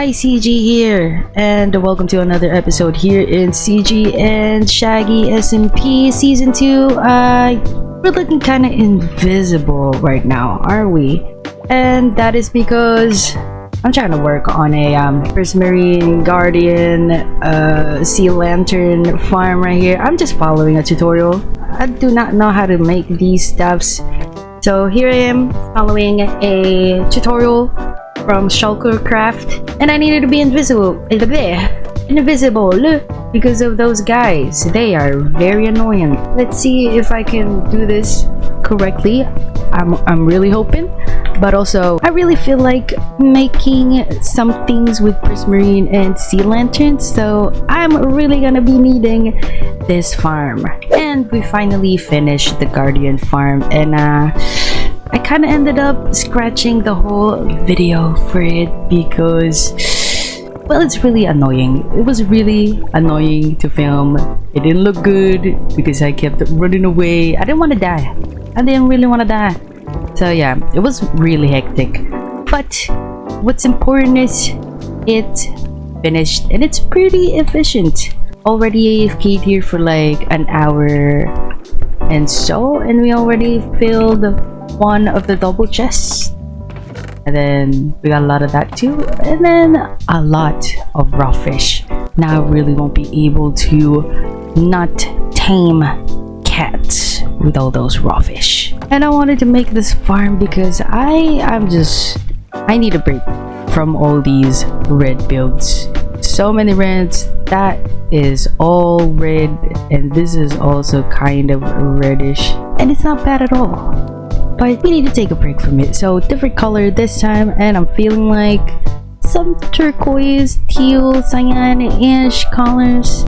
Hi, CG here, and welcome to another episode here in CG and Shaggy SMP Season 2. We're looking kind of invisible right now, are we? And that is because I'm trying to work on a Prismarine Guardian Sea Lantern farm right here. I'm just following a tutorial. I do not know how to make these stuffs, so here I am following a tutorial from Shulker Craft, and I needed to be invisible because of those guys. They are very annoying. Let's see if I can do this correctly. I'm really hoping, but also I really feel like making some things with Prismarine and Sea Lanterns, so I'm really gonna be needing this farm. And we finally finished the Guardian farm, and I kind of ended up scratching the whole video for it because, well, it's really annoying. It was really annoying to film. It didn't look good because I kept running away. I didn't want to die. I didn't really want to die. So yeah, it was really hectic. But what's important is it finished and it's pretty efficient. Already AFK'd here for like an hour and so, and we already filled one of the double chests, and then we got a lot of that too, and then a lot of raw fish. Now I really won't be able to not tame cats with all those raw fish. And I wanted to make this farm because I need a break from all these red builds. So many reds. That is all red, and this is also kind of reddish, and it's not bad at all, but we need to take a break from it. So different color this time, and I'm feeling like some turquoise, teal, cyan-ish colors.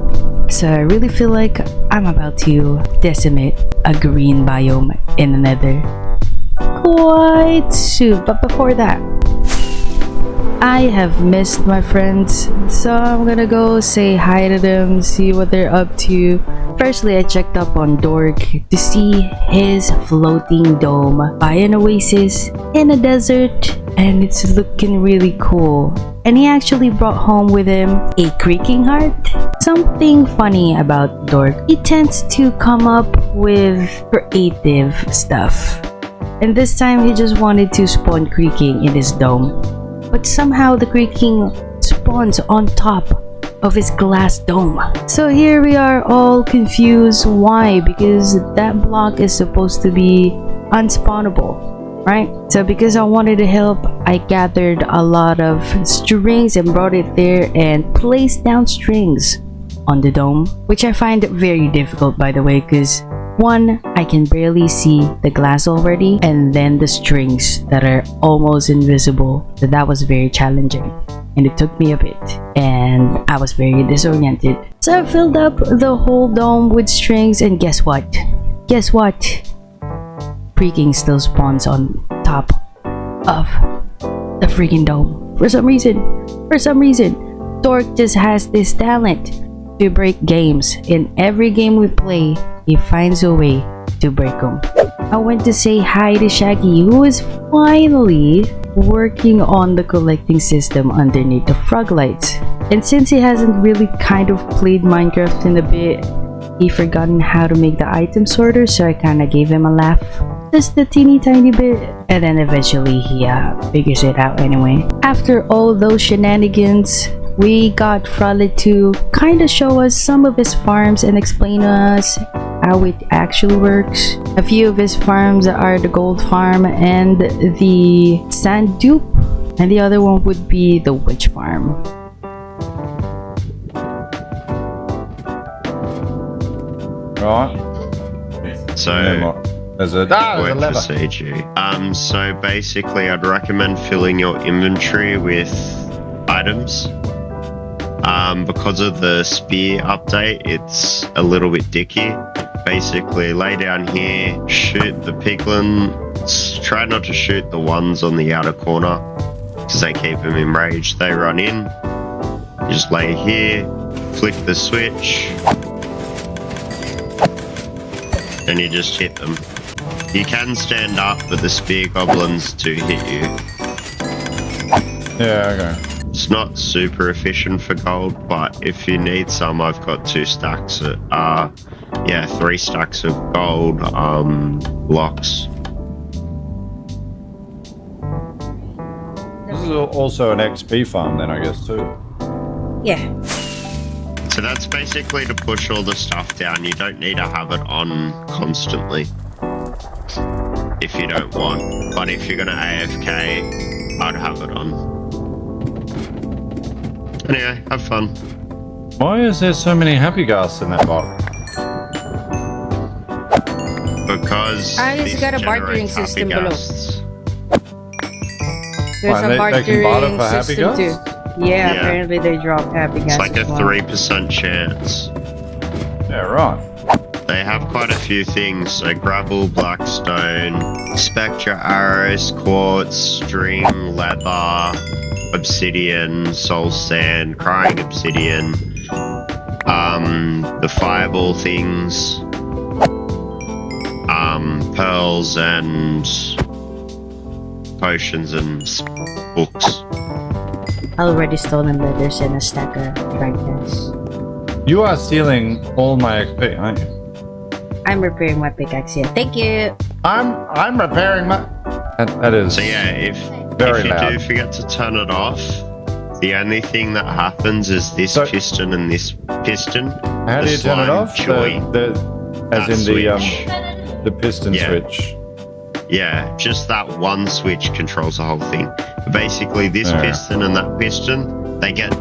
So I really feel like I'm about to decimate a green biome in the nether quite soon. But before that, I have missed my friends, so I'm gonna go say hi to them, see what they're up to. Firstly, I checked up on Dork to see his floating dome by an oasis in a desert, and it's looking really cool. And he actually brought home with him a creaking heart. Something funny about Dork, he tends to come up with creative stuff, and this time he just wanted to spawn creaking in his dome, but somehow the creaking spawns on top of his glass dome. So here we are all confused. Why? Because that block is supposed to be unspawnable, right? So because I wanted to help, I gathered a lot of strings and brought it there and placed down strings on the dome, which I find very difficult, by the way, because one, I can barely see the glass already, and then the strings that are almost invisible. So that was very challenging, and it took me a bit, and I was very disoriented. So I filled up the whole dome with strings, and guess what? Guess what? Creaking still spawns on top of the freaking dome. For some reason, Dork just has this talent to break games. In every game we play, he finds a way to break them. I went to say hi to Shaggy, who is finally working on the collecting system underneath the frog lights. And since he hasn't really kind of played Minecraft in a bit, he forgotten how to make the item sorter, so I kind of gave him a laugh. Just a teeny tiny bit, and then eventually he figures it out anyway. After all those shenanigans, we got Frolic to kind of show us some of his farms and explain to us how it actually works. A few of his farms are the gold farm and the sand dupe, and the other one would be the witch farm. Right. So there's a lever. So basically I'd recommend filling your inventory with items. Because of the spear update, it's a little bit dicky. Basically, lay down here, shoot the piglins. Try not to shoot the ones on the outer corner, because they keep them enraged. They run in. You just lay here, flick the switch, and you just hit them. You can stand up, but the spear goblins do hit you. Yeah, okay. It's not super efficient for gold, but if you need some, I've got 2 stacks. 3 stacks of gold blocks. This is also an XP farm then, I guess, too. Yeah. So that's basically to push all the stuff down. You don't need to have it on constantly if you don't want. But if you're gonna AFK, I'd have it on. Anyway, have fun. Why is there so many happy ghasts in that box? Because it's got a bartering system below. There's Why, a bartering barter for happy system too. ghasts? Yeah, apparently they drop happy gas. It's like a as well. 3% chance. Yeah, right. They have quite a few things, so gravel, blackstone, spectra arrows, quartz, string, leather, obsidian, soul sand, crying obsidian, the fireball things, pearls and potions and books. Already stolen leathers and a stack of fragments. You are stealing all my XP, aren't you? I'm repairing my pickaxe here. Thank you. I'm repairing my. That is. So yeah, if very you loud. do forget to turn it off, the only thing that happens is this piston and this piston. How do you turn it off? Joint, as in the piston Yeah. switch. Yeah, just that one switch controls the whole thing. But basically, this piston and that piston, they get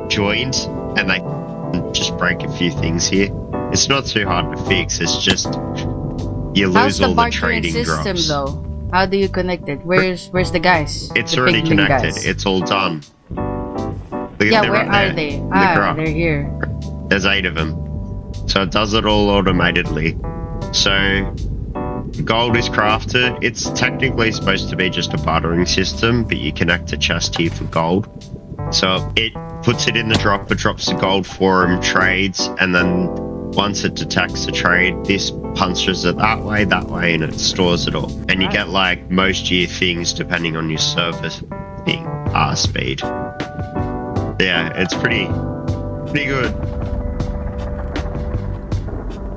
joined and they just break a few things here. It's not too hard to fix. It's just you lose all the trading system drops. though? How do you connect it? Where's the guys? It's The already pigling connected. guys? It's all done. Yeah, where are they? They're here. There's 8 of them. So it does it all automatically. So gold is crafted. It's technically supposed to be just a bartering system, but you connect a chest here for gold. So it puts it in the dropper, drops the gold for him, trades, and then once it detects a trade, this punches it that way, and it stores it all. And you get like most year things depending on your service thing, speed. Yeah, it's pretty good.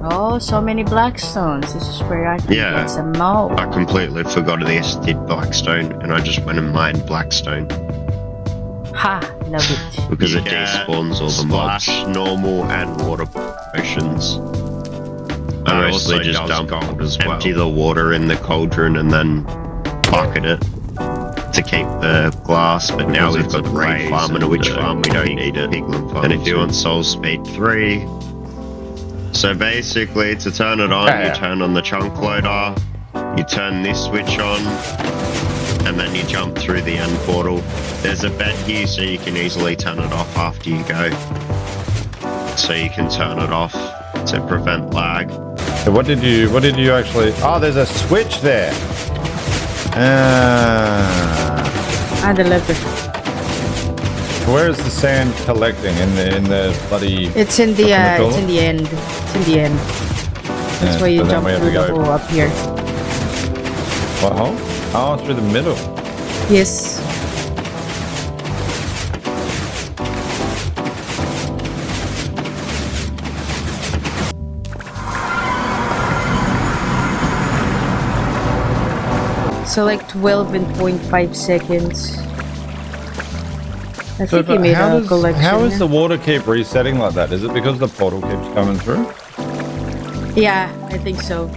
Oh, so many blackstones. This is where I can get some more. I completely forgot this did blackstone, and I just went and mined blackstone. Ha! Love it. Because it despawns all the mobs. Normal and water potions. I mostly just dump gold as well. Empty the water in the cauldron and then bucket it to keep the glass, but now we've got the raid farm and a witch farm, we don't need it. And if you want soul speed 3, so basically to turn it on, you turn on the chunk loader, you turn this switch on, and then you jump through the end portal. There's a bed here so you can easily turn it off after you go. So you can turn it off to prevent lag. So what did you actually... Oh, there's a switch there. The lever. Where is the sand collecting? In the bloody... It's in the end. It's in the end. That's why you so jump through the hole up here. What hole? Oh, through the middle. Yes. So like 12.5 seconds. I think he made a collection. How does the water keep resetting like that? Is it because the portal keeps coming through? Yeah, I think so.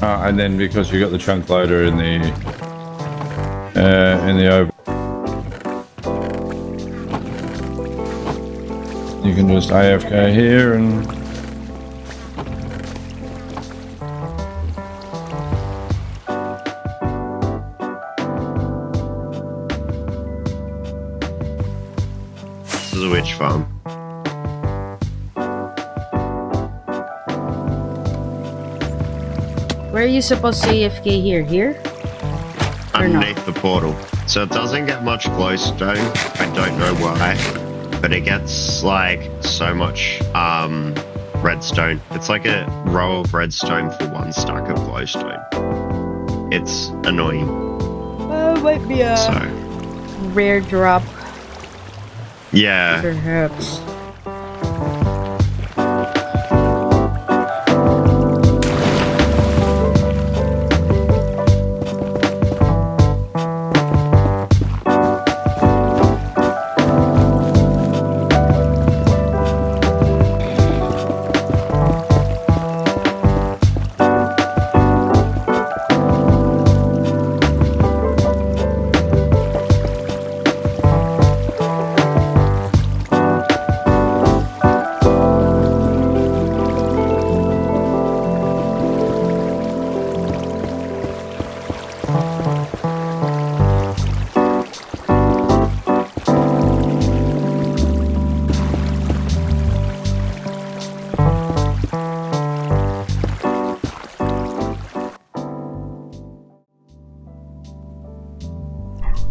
And then because you got the chunk loader in the oven, you can just AFK here and. This is a witch farm. Where are you supposed to AFK here? Here? Or Underneath not? the portal. So it doesn't get much glowstone. I don't know why. But it gets like so much redstone. It's like a row of redstone for one stack of glowstone. It's annoying. Might be a So rare drop, yeah. perhaps.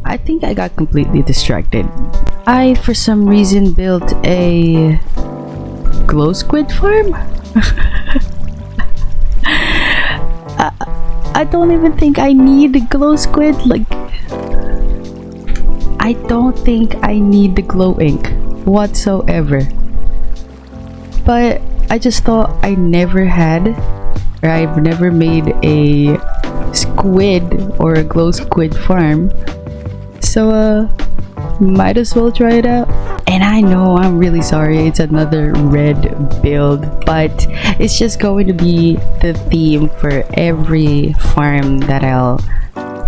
I think I got completely distracted. I, for some reason, built a glow squid farm. I don't even think I need the glow squid. Like, I don't think I need the glow ink whatsoever. But I just thought I never had, or I've never made a squid or a glow squid farm. So might as well try it out. And I know I'm really sorry it's another red build, but it's just going to be the theme for every farm that I'll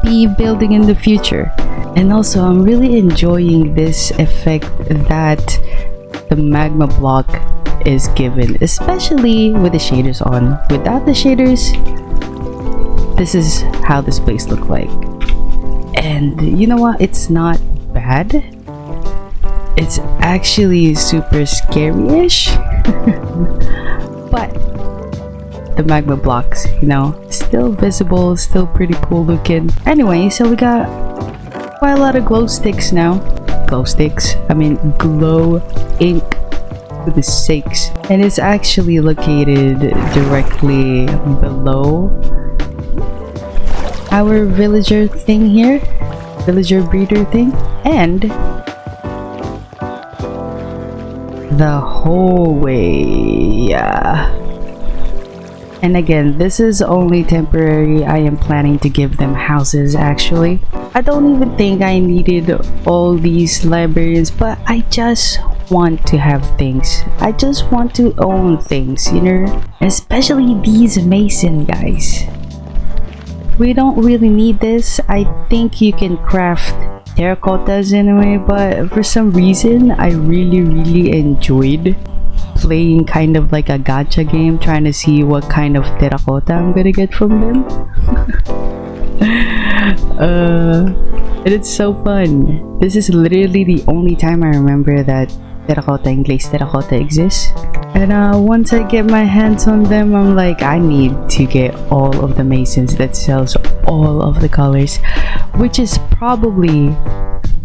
be building in the future. And also I'm really enjoying this effect that the magma block is given, especially with the shaders on. Without the shaders, this is how this place looks like. And you know what? It's not bad. It's actually super scary-ish. But the magma blocks, you know, still visible, still pretty cool looking. Anyway, so we got quite a lot of glow sticks now. Glow sticks? I mean glow ink with the 6. And it's actually located directly below our villager thing here, villager breeder thing, and the hallway. Yeah. And again, this is only temporary. I am planning to give them houses actually. I don't even think I needed all these librarians, but I just want to have things. I just want to own things, you know, especially these mason guys. We don't really need this. I think you can craft terracottas anyway, but for some reason I really enjoyed playing kind of like a gacha game, trying to see what kind of terracotta I'm gonna get from them. And it's so fun. This is literally the only time I remember that terracotta and glazed terracotta exists. And once I get my hands on them, I'm like, I need to get all of the masons that sells all of the colors, which is probably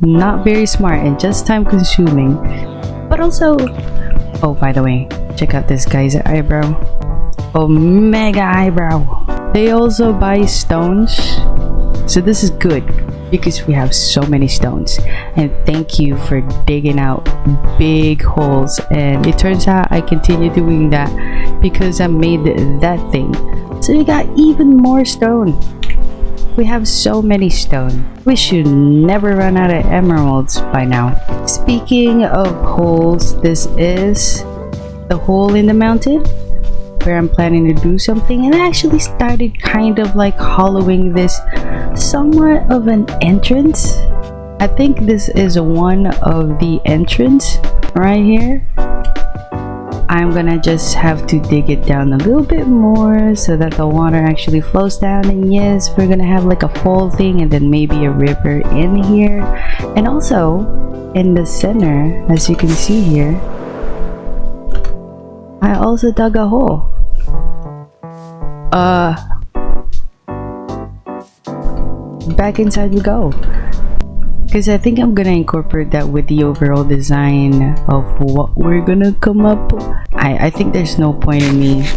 not very smart and just time consuming. But also, oh, by the way, check out this guy's eyebrow. Oh, mega eyebrow. They also buy stones, so this is good because we have so many stones. And thank you for digging out big holes, and it turns out I continue doing that because I made that thing, so we got even more stone. We have so many stone. We should never run out of emeralds by now. Speaking of holes, this is the hole in the mountain where I'm planning to do something, and I actually started kind of like hollowing this somewhat of an entrance. I think this is one of the entrance right here. I'm gonna just have to dig it down a little bit more so that the water actually flows down, and yes, we're gonna have like a fall thing and then maybe a river in here. And also in the center, as you can see here, I also dug a hole. Back inside we go, because I think I'm gonna incorporate that with the overall design of what we're gonna come up. I think there's no point in me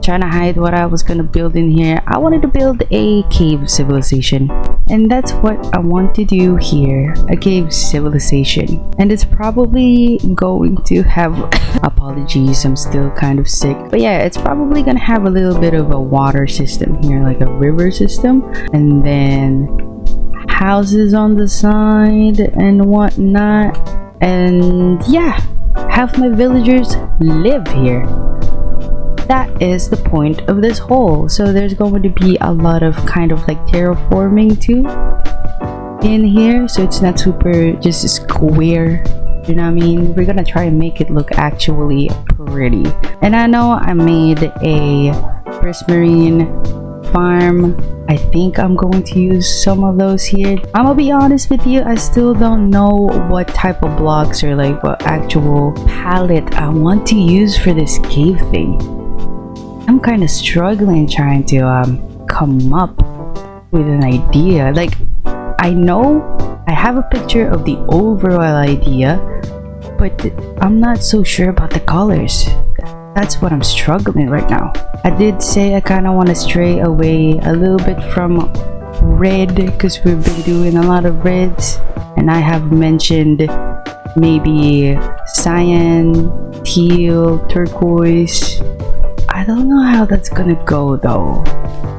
trying to hide what I was gonna build in here. I wanted to build a cave civilization, and that's what I want to do here, a cave civilization. And it's probably going to have apologies, I'm still kind of sick, but yeah, it's probably gonna have a little bit of a water system here, like a river system, and then houses on the side and whatnot. And yeah, have my villagers live here. That is the point of this hole. So there's going to be a lot of kind of like terraforming too in here, so it's not super just square, you know what I mean? We're gonna try and make it look actually pretty. And I know I made a prismarine farm. I think I'm going to use some of those here. I'm gonna be honest with you, I still don't know what type of blocks or like what actual palette I want to use for this cave thing. I'm kind of struggling trying to come up with an idea. Like, I know I have a picture of the overall idea, but I'm not so sure about the colors. That's what I'm struggling right now. I did say I kind of want to stray away a little bit from red, because we've been doing a lot of reds, and I have mentioned maybe cyan, teal, turquoise. I don't know how that's gonna go though.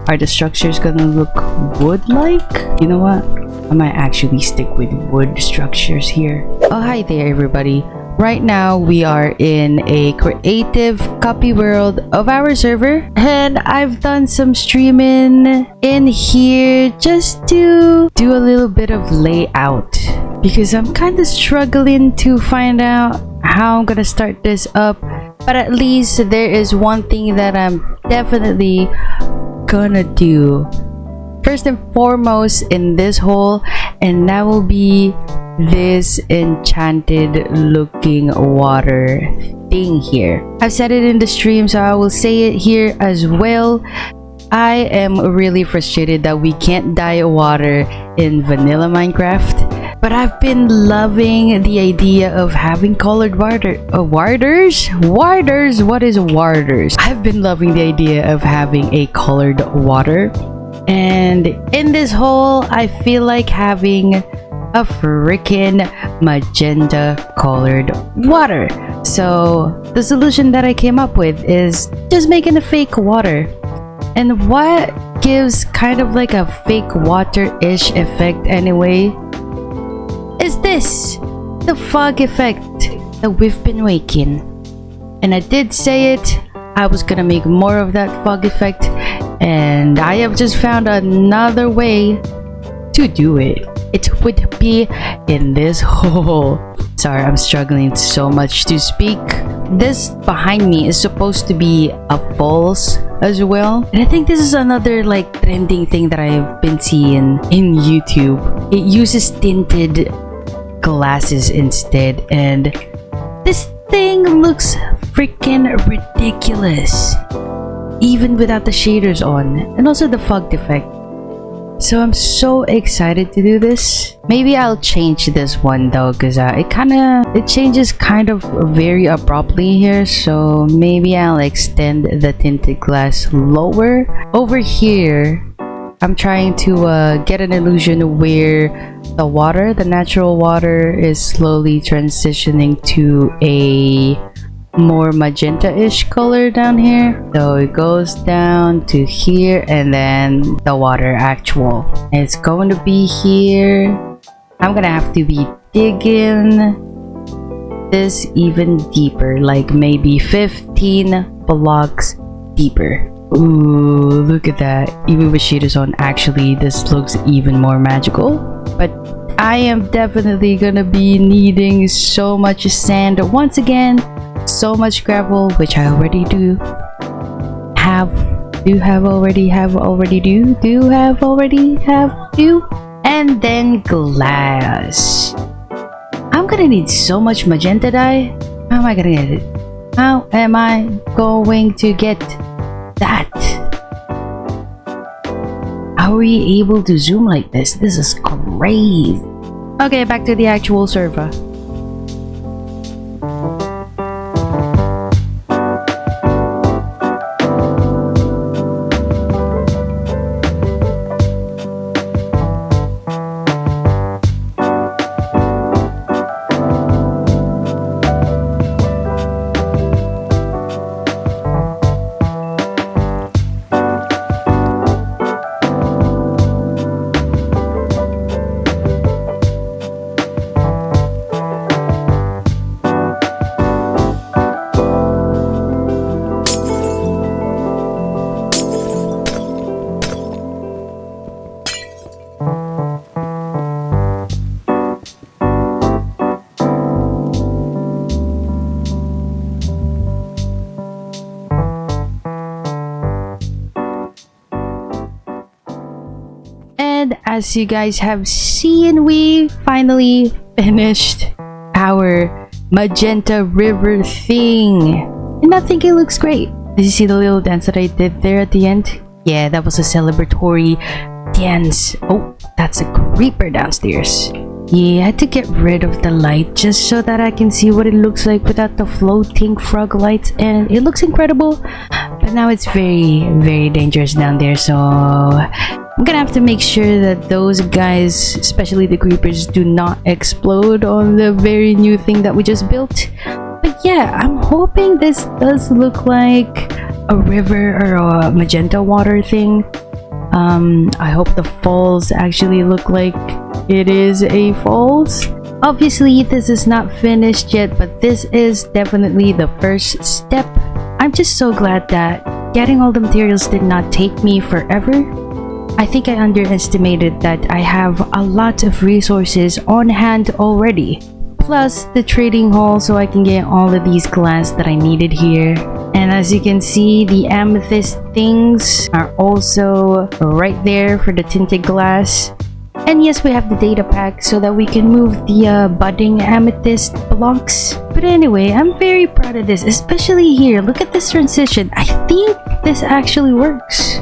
Are the structures gonna look wood-like? You know what? I might actually stick with wood structures here. Oh, hi there everybody. Right now we are in a creative copy world of our server, and I've done some streaming in here just to do a little bit of layout, because I'm kind of struggling to find out how I'm gonna start this up. But at least there is one thing that I'm definitely gonna do first and foremost in this hole, and that will be this enchanted looking water thing here. I've said it in the stream, so I will say it here as well. I am really frustrated that we can't dye water in vanilla Minecraft, but I've been loving the idea of having colored water. Warders? What is warders? I've been loving the idea of having a colored water, and in this hole I feel like having a freaking magenta colored water. So the solution that I came up with is just making a fake water. And what gives kind of like a fake water-ish effect anyway is this, the fog effect that we've been making. And I did say it, I was gonna make more of that fog effect, and I have just found another way to do it. It would be in this hole. Sorry, I'm struggling so much to speak. This behind me is supposed to be a falls as well, and I think this is another like trending thing that I've been seeing in YouTube. It uses tinted glasses instead, and this thing looks freaking ridiculous even without the shaders on, and also the fog effect. So I'm so excited to do this. Maybe I'll change this one though, because it changes kind of very abruptly here, so maybe I'll extend the tinted glass lower. Over here I'm trying to get an illusion where the natural water is slowly transitioning to a more magenta-ish color down here. So it goes down to here, and then the water actual. It's going to be here. I'm gonna have to be digging this even deeper, like maybe 15 blocks deeper. Ooh, look at that. Even with shaders on, actually this looks even more magical. But I am definitely gonna be needing so much sand once again, so much gravel, which I already do have and then glass. I'm gonna need so much magenta dye. How am I gonna get it? How am I going to get that? How are we able to zoom like this? This is crazy. Okay, back to the actual server. As you guys have seen, we finally finished our magenta river thing, and I think it looks great. Did you see the little dance that I did there at the end? Yeah, that was a celebratory dance. Oh, that's a creeper downstairs. Yeah, I had to get rid of the light just so that I can see what it looks like without the floating frog lights, and it looks incredible. But now it's very, very dangerous down there, so I'm gonna have to make sure that those guys, especially the creepers, do not explode on the very new thing that we just built. But yeah, I'm hoping this does look like a river or a magenta water thing. I hope the falls actually look like it is a falls. Obviously, this is not finished yet, but this is definitely the first step. I'm just so glad that getting all the materials did not take me forever. I think I underestimated that I have a lot of resources on hand already. Plus the trading hall, so I can get all of these glass that I needed here. And as you can see, the amethyst things are also right there for the tinted glass. And yes, we have the data pack so that we can move the budding amethyst blocks. But anyway, I'm very proud of this, especially here. Look at this transition. I think this actually works.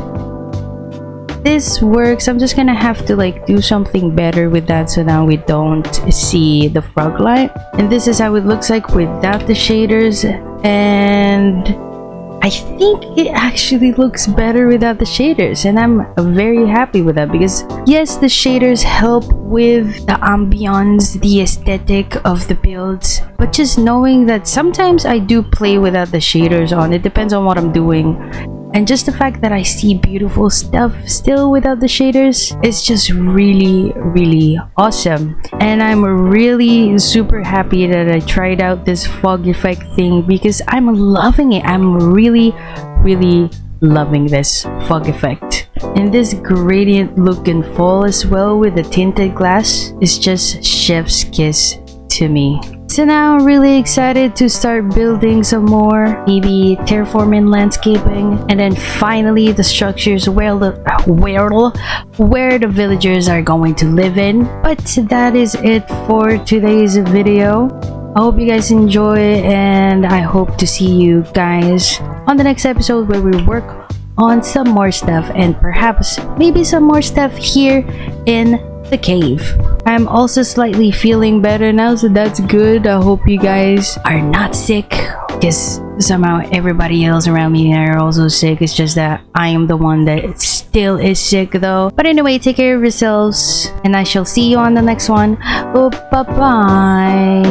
This works. I'm just gonna have to like do something better with that so now we don't see the frog light. And this is how it looks like without the shaders, and I think it actually looks better without the shaders, and I'm very happy with that because yes, the shaders help with the ambience, the aesthetic of the builds, but just knowing that sometimes I do play without the shaders on. It depends on what I'm doing. And just the fact that I see beautiful stuff still without the shaders is just really, really awesome. And I'm really super happy that I tried out this fog effect thing because I'm loving it. I'm really, really loving this fog effect. And this gradient look and fall as well with the tinted glass is just chef's kiss to me. So now I'm really excited to start building some more, maybe terraforming landscaping, and then finally the structures where the villagers are going to live in. But that is it for today's video. I hope you guys enjoy, and I hope to see you guys on the next episode where we work on some more stuff and perhaps maybe some more stuff here in the cave. I'm also slightly feeling better now, so that's good. I hope you guys are not sick because somehow everybody else around me are also sick. It's just that I am the one that still is sick though. But anyway, take care of yourselves and I shall see you on the next one. Oh, bye bye.